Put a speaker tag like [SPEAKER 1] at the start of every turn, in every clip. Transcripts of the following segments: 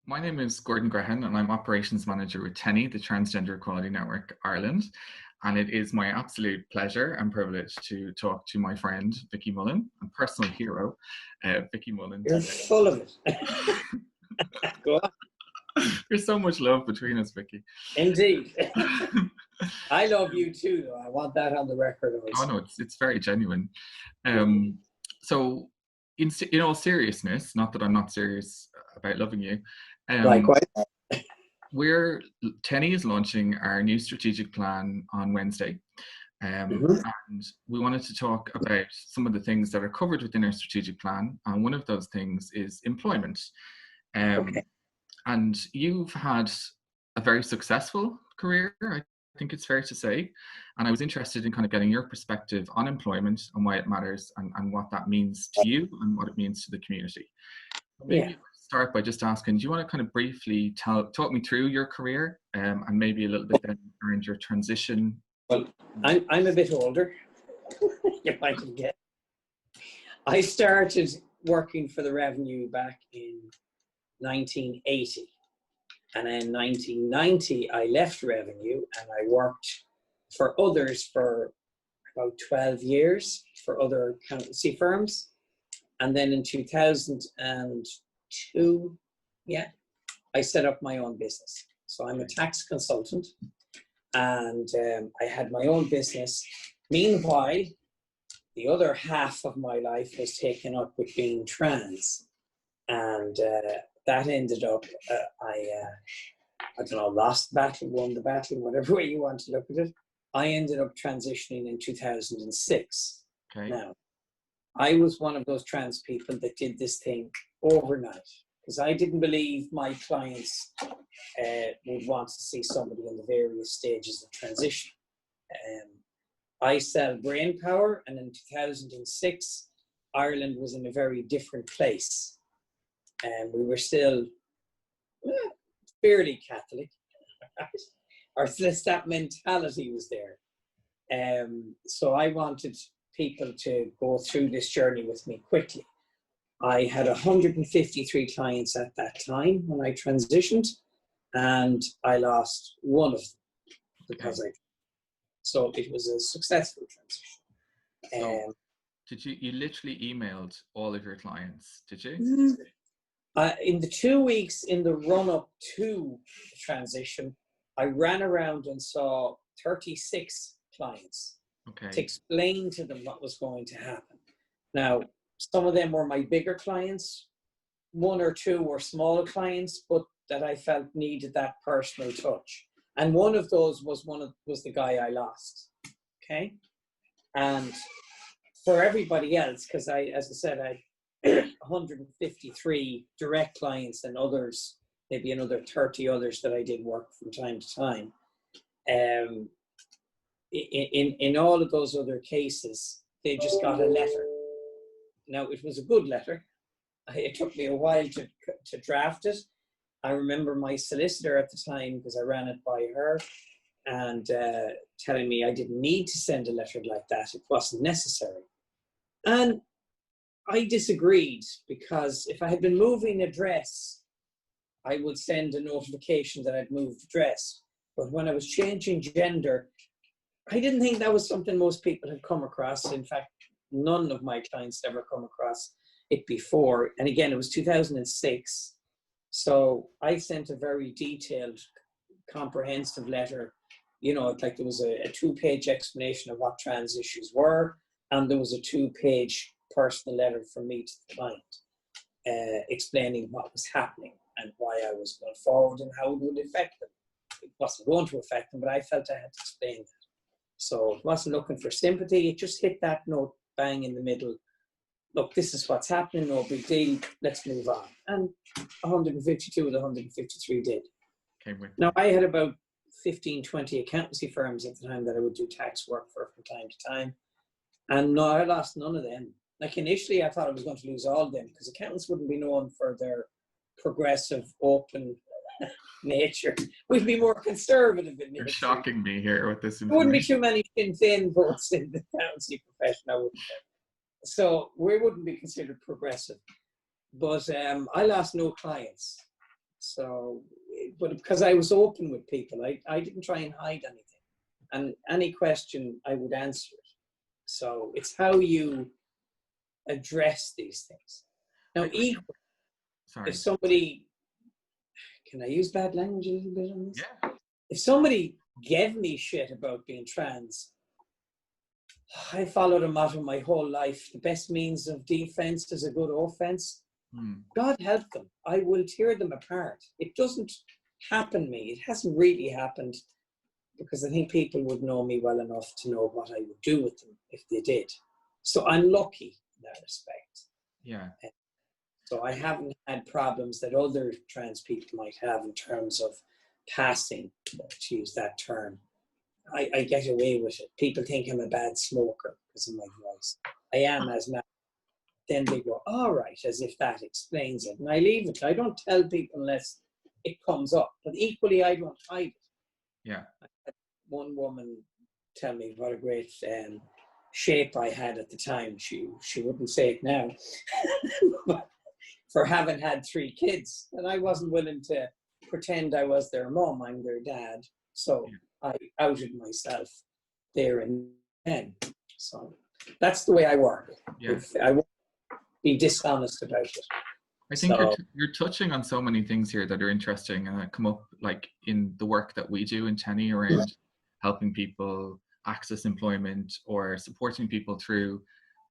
[SPEAKER 1] My name is Gordon Grehan and I'm Operations Manager with TENI, the Transgender Equality Network Ireland. And it is my absolute pleasure and privilege to talk to my friend, Vicki Mullen, and personal hero, Vicki Mullen.
[SPEAKER 2] You're full of it. Go on.
[SPEAKER 1] There's so much love between us, Vicki.
[SPEAKER 2] Indeed. I love you too, though. I want that on the record also.
[SPEAKER 1] Oh no, it's very genuine. So in all seriousness, not that I'm not serious about loving you,
[SPEAKER 2] Likewise.
[SPEAKER 1] TENI is launching our new strategic plan on Wednesday. And we wanted to talk about some of the things that are covered within our strategic plan. And one of those things is employment.
[SPEAKER 2] Okay.
[SPEAKER 1] And you've had a very successful career, I think it's fair to say. And I was interested in kind of getting your perspective on employment and why it matters and what that means to you and what it means to the community. Maybe start by just asking, do you want to kind of briefly talk me through your career and maybe a little bit then around your transition?
[SPEAKER 2] Well, I'm a bit older. You might get. I started working for the revenue back in 1980. And in 1990, I left revenue and I worked for others for about 12 years for other accountancy firms. And then in 2002, I set up my own business. So I'm a tax consultant and I had my own business. Meanwhile, the other half of my life was taken up with being trans. And that ended up, I don't know, lost the battle, won the battle, whatever way you want to look at it. I ended up transitioning in 2006.
[SPEAKER 1] Okay.
[SPEAKER 2] Now, I was one of those trans people that did this thing overnight because I didn't believe my clients would want to see somebody in the various stages of transition. I sell brain power, and in 2006, Ireland was in a very different place. And we were still fairly Catholic, or at least that mentality was there. So I wanted people to go through this journey with me quickly. I had 153 clients at that time when I transitioned, and I lost one of them because so it was a successful transition.
[SPEAKER 1] Did you literally emailed all of your clients, did you?
[SPEAKER 2] In the 2 weeks in the run-up to the transition, I ran around and saw 36 clients to explain to them what was going to happen. Now, some of them were my bigger clients, one or two were smaller clients, but that I felt needed that personal touch. And one of those was the guy I lost. Okay, and for everybody else, because as I said, I 153 direct clients and others, maybe another 30 others that I did work from time to time. In all of those other cases, they just got a letter. Now, it was a good letter. It took me a while to draft it. I remember my solicitor at the time, because I ran it by her, and telling me I didn't need to send a letter like that. It wasn't necessary. And I disagreed, because if I had been moving address, I would send a notification that I'd moved address. But when I was changing gender, I didn't think that was something most people had come across. In fact, none of my clients had ever come across it before. And again, it was 2006. So I sent a very detailed, comprehensive letter. You know, like there was a 2-page explanation of what trans issues were, and there was a 2-page personal letter from me to the client explaining what was happening and why I was going forward and how it would affect them. It wasn't going to affect them, but I felt I had to explain that. So it wasn't looking for sympathy. It just hit that note bang in the middle. Look, this is what's happening. No big deal. Let's move on. And 152 of the 153 did. Now, I had about 15, 20 accountancy firms at the time that I would do tax work for from time to time. And no, I lost none of them. Like initially, I thought I was going to lose all of them because accountants wouldn't be known for their progressive, open nature. We'd be more conservative in nature.
[SPEAKER 1] You're shocking me here with this information.
[SPEAKER 2] There wouldn't be too many Sinn Féin votes in the accountancy profession, I wouldn't say. So we wouldn't be considered progressive. But I lost no clients. So, but because I was open with people, I didn't try and hide anything. And any question, I would answer it. So it's how you address these things. Now, equally, if somebody, can I use bad language a little bit on this?
[SPEAKER 1] Yeah.
[SPEAKER 2] If somebody gave me shit about being trans, I followed a motto my whole life: the best means of defense is a good offense. God help them. I will tear them apart. It doesn't happen me. It hasn't really happened, because I think people would know me well enough to know what I would do with them if they did. So I'm lucky in that respect.
[SPEAKER 1] Yeah.
[SPEAKER 2] So I haven't had problems that other trans people might have in terms of passing, to use that term. I get away with it. People think I'm a bad smoker because of my voice. I am as now. Then they go, all right, as if that explains it. And I leave it. I don't tell people unless it comes up. But equally, I don't hide it.
[SPEAKER 1] Yeah.
[SPEAKER 2] I had one woman tell me what a great shape I had at the time. She wouldn't say it now. But for having had 3 kids. And I wasn't willing to pretend I was their mom. I'm their dad. So I outed myself there and then. So that's the way I work.
[SPEAKER 1] Yeah.
[SPEAKER 2] I won't be dishonest about it.
[SPEAKER 1] I think you're touching on so many things here that are interesting and that come up like in the work that we do in TENI around helping people access employment or supporting people through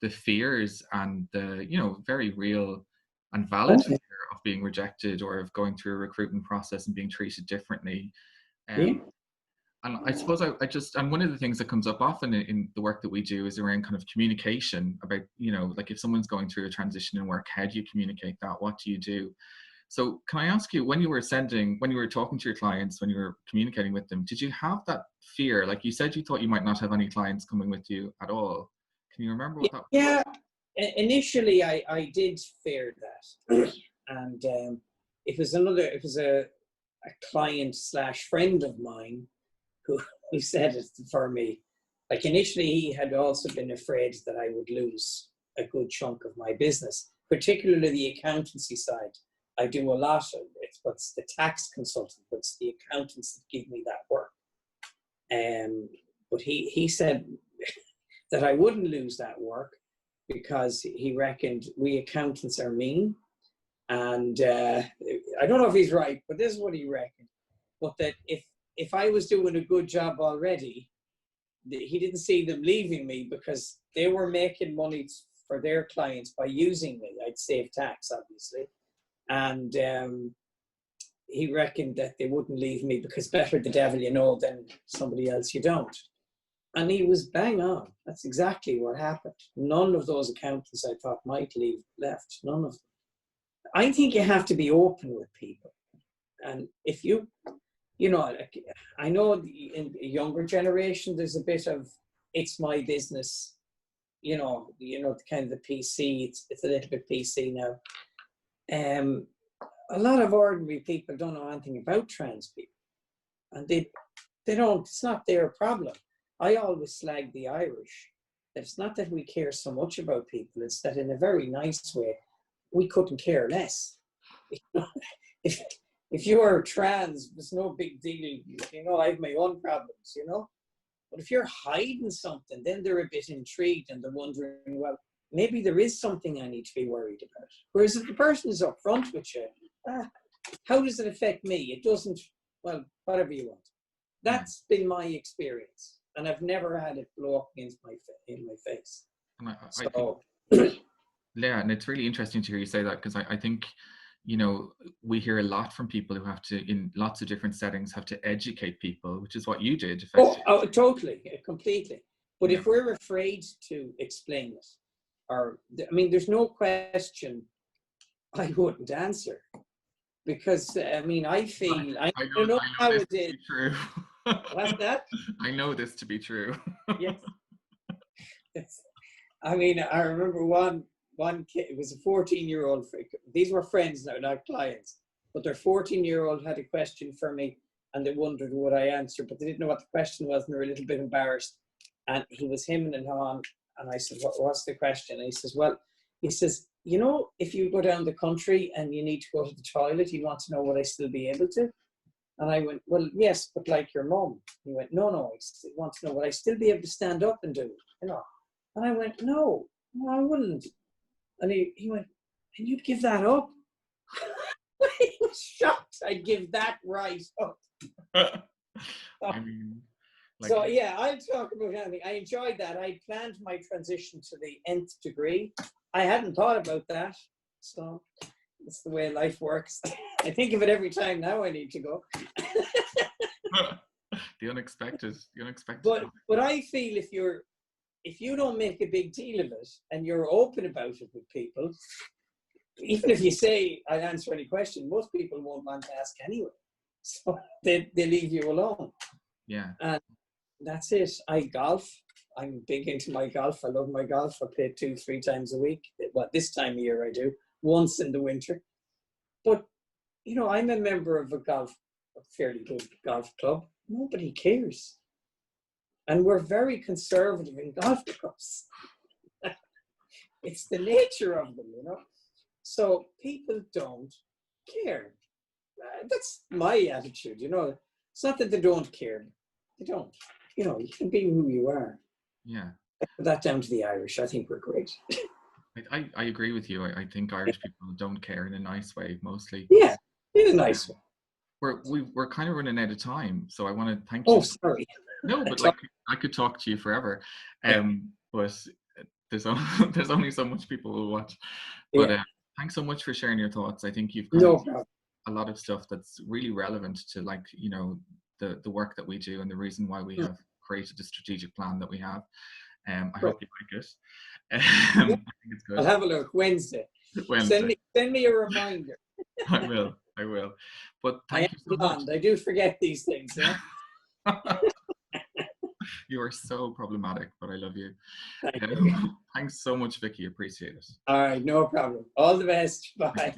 [SPEAKER 1] the fears and the, you know, very real and valid fear of being rejected or of going through a recruitment process and being treated differently. And I suppose and one of the things that comes up often in the work that we do is around kind of communication about, you know, like if someone's going through a transition in work, how do you communicate that? What do you do? So can I ask you, when you were talking to your clients, when you were communicating with them, did you have that fear? Like you said, you thought you might not have any clients coming with you at all. Can you remember what that was?
[SPEAKER 2] Yeah, initially I did fear that. And it was a client / friend of mine who said it for me. Like initially he had also been afraid that I would lose a good chunk of my business, particularly the accountancy side. I do a lot of it, but it's the tax consultant, but it's the accountants that give me that work. But he said that I wouldn't lose that work because he reckoned we accountants are mean. And I don't know if he's right, but this is what he reckoned. But that if I was doing a good job already, he didn't see them leaving me because they were making money for their clients by using me. I'd save tax, obviously. And he reckoned that they wouldn't leave me because better the devil you know than somebody else you don't. And he was bang on. That's exactly what happened. None of those accountants I thought might leave left. None of them. I think you have to be open with people. And if you know, I know in the younger generation, there's a bit of, it's my business, you know, kind of the PC, it's a little bit PC now. A lot of ordinary people don't know anything about trans people. And they don't, it's not their problem. I always slag the Irish. It's not that we care so much about people, it's that in a very nice way, we couldn't care less. If you are trans, it's no big deal. You know, I have my own problems, you know. But if you're hiding something, then they're a bit intrigued and they're wondering, well, maybe there is something I need to be worried about. Whereas if the person is up front with you, how does it affect me? It doesn't, well, whatever you want. That's been my experience. And I've never had it blow up against in my face.
[SPEAKER 1] Yeah, and it's really interesting to hear you say that, because I think, you know, we hear a lot from people who have to, in lots of different settings, have to educate people, which is what you did.
[SPEAKER 2] Oh, totally, completely. But if we're afraid to explain it, or, I mean, there's no question I wouldn't answer. Because, I mean, I feel, I know how it is.
[SPEAKER 1] True.
[SPEAKER 2] What's that?
[SPEAKER 1] I know this to be true.
[SPEAKER 2] Yes. I mean, I remember one kid, it was a 14-year-old, these were friends now, not clients, but their 14-year-old had a question for me and they wondered would I answer, but they didn't know what the question was and they were a little bit embarrassed. And he was hemming and hawing, and I said, what's the question? And he says, you know, if you go down the country and you need to go to the toilet, you want to know would I still be able to? And I went, well, yes, but like your mum. He went, no, I want to know would I still be able to stand up and do it, you know? And I went, no, I wouldn't. And he went, and you'd give that up? He was shocked I'd give that right up.
[SPEAKER 1] I mean, like,
[SPEAKER 2] so yeah, I'll talk about anything. I enjoyed that. I planned my transition to the nth degree. I hadn't thought about that. So that's the way life works. I think of it every time now I need to go.
[SPEAKER 1] the unexpected.
[SPEAKER 2] But I feel if you don't make a big deal of it and you're open about it with people, even if you say I'll answer any question, most people won't want to ask anyway. So they leave you alone.
[SPEAKER 1] Yeah.
[SPEAKER 2] And that's it. I golf. I'm big into my golf. I love my golf. I play 2-3 times a week. Well, this time of year I do, once in the winter. But, you know, I'm a member of a fairly good golf club. Nobody cares. And we're very conservative in golf clubs. It's the nature of them, you know. So people don't care. That's my attitude, you know. It's not that they don't care. They don't. You know, you can be who you are.
[SPEAKER 1] Yeah.
[SPEAKER 2] I put that down to the Irish. I think we're great.
[SPEAKER 1] I agree with you. I think Irish people don't care in a nice way, mostly.
[SPEAKER 2] Yeah, in a nice way.
[SPEAKER 1] We're kind of running out of time, so I want to thank
[SPEAKER 2] you.
[SPEAKER 1] you.
[SPEAKER 2] Oh, sorry.
[SPEAKER 1] No, but like I could talk to you forever. But there's only so much people will watch. But thanks so much for sharing your thoughts. I think you've covered a lot of stuff that's really relevant to, like, you know, the work that we do and the reason why we have created the strategic plan that we have. I hope you like it. I think it's good.
[SPEAKER 2] I'll have a look Wednesday. Send me a reminder.
[SPEAKER 1] I will. But thank you so much.
[SPEAKER 2] I do forget these things, you know?
[SPEAKER 1] You are so problematic, but I love you.
[SPEAKER 2] Thanks so much,
[SPEAKER 1] Vicki. Appreciate it.
[SPEAKER 2] All right, no problem. All the best. Bye.